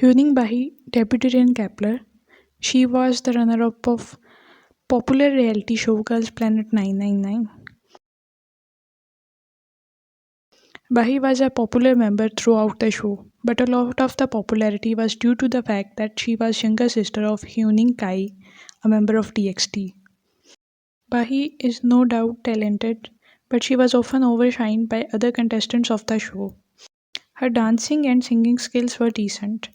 Huening Bahiyyih debuted in Kepler. She was the runner-up of popular reality show Girls Planet 999. Bahi was a popular member throughout the show, but a lot of the popularity was due to the fact that she was younger sister of Huening Kai, a member of TXT. Bahi is no doubt talented, but she was often overshined by other contestants of the show. Her dancing and singing skills were decent,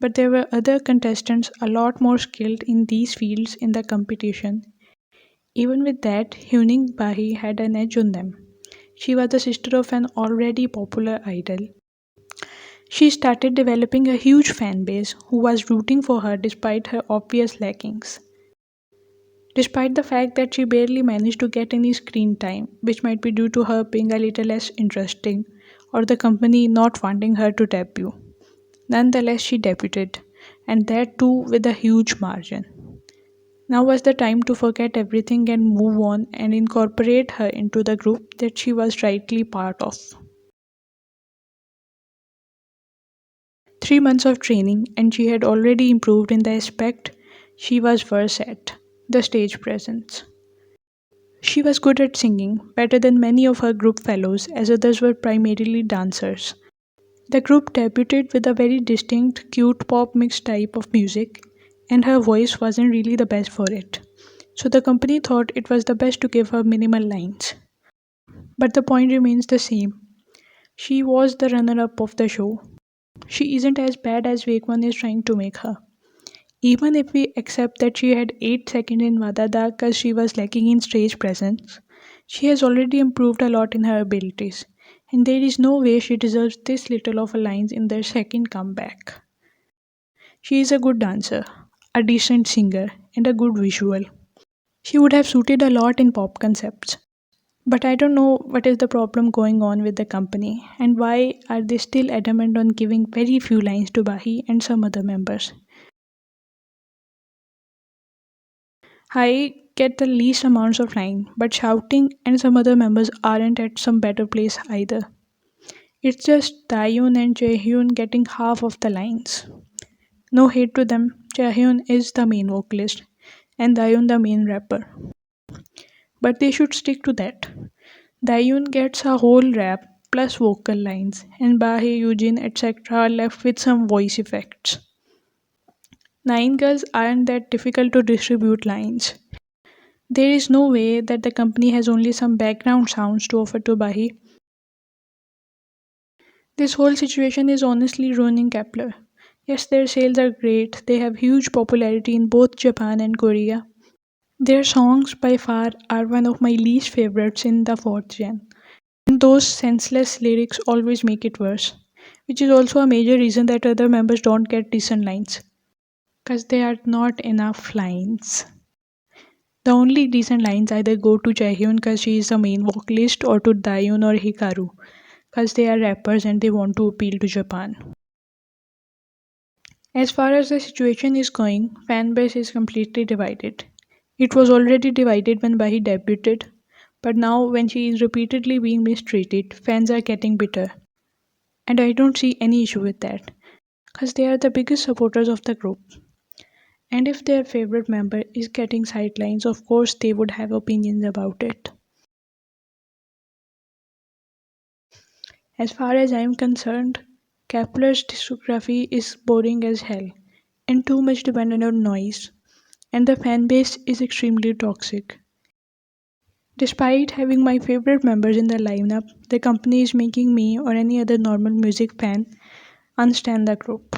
but there were other contestants a lot more skilled in these fields in the competition. Even with that, Huening Bahi had an edge on them. She was the sister of an already popular idol. She started developing a huge fan base who was rooting for her despite her obvious lackings. Despite the fact that she barely managed to get any screen time, which might be due to her being a little less interesting or the company not wanting her to debut. Nonetheless, she debuted, and that too with a huge margin. Now was the time to forget everything and move on and incorporate her into the group that she was rightly part of. 3 months of training, and she had already improved in the aspect she was versed at the stage presence. She was good at singing, better than many of her group fellows, as others were primarily dancers. The group debuted with a very distinct, cute pop mixed type of music, and her voice wasn't really the best for it. So the company thought it was the best to give her minimal lines. But the point remains the same. She was the runner up of the show. She isn't as bad as Kep1er is trying to make her. Even if we accept that she had 8 seconds in Wadada because she was lacking in stage presence, she has already improved a lot in her abilities, and there is no way she deserves this little of a lines in their second comeback. She is a good dancer, a decent singer, and a good visual. She would have suited a lot in pop concepts. But I don't know what is the problem going on with the company and why are they still adamant on giving very few lines to Bahi and some other members. I get the least amounts of line, but shouting and some other members aren't at some better place either. It's just Dayeon and chaehyun getting half of the lines. No hate to them, chaehyun is the main vocalist and Dayeon the main rapper. But they should stick to that. Dayeon gets a whole rap plus vocal lines, and Bahe, Eugene, etc. are left with some voice effects. Nine girls aren't that difficult to distribute lines. There is no way that the company has only some background sounds to offer to Bahi. This whole situation is honestly ruining Kepler. Yes, their sales are great, they have huge popularity in both Japan and Korea. Their songs by far are one of my least favorites in the fourth gen. And those senseless lyrics always make it worse, which is also a major reason that other members don't get decent lines. Because there are not enough lines. The only decent lines either go to Chaehyun because she is the main vocalist or to Daeon or Hikaru because they are rappers and they want to appeal to Japan. As far as the situation is going, fanbase is completely divided. It was already divided when Bahi debuted, but now when she is repeatedly being mistreated, fans are getting bitter. And I don't see any issue with that, because they are the biggest supporters of the group. And if their favorite member is getting sidelines, of course they would have opinions about it. As far as I am concerned, Kepler's discography is boring as hell and too much dependent on noise, and the fan base is extremely toxic. Despite having my favorite members in the lineup, the company is making me or any other normal music fan unstand the group.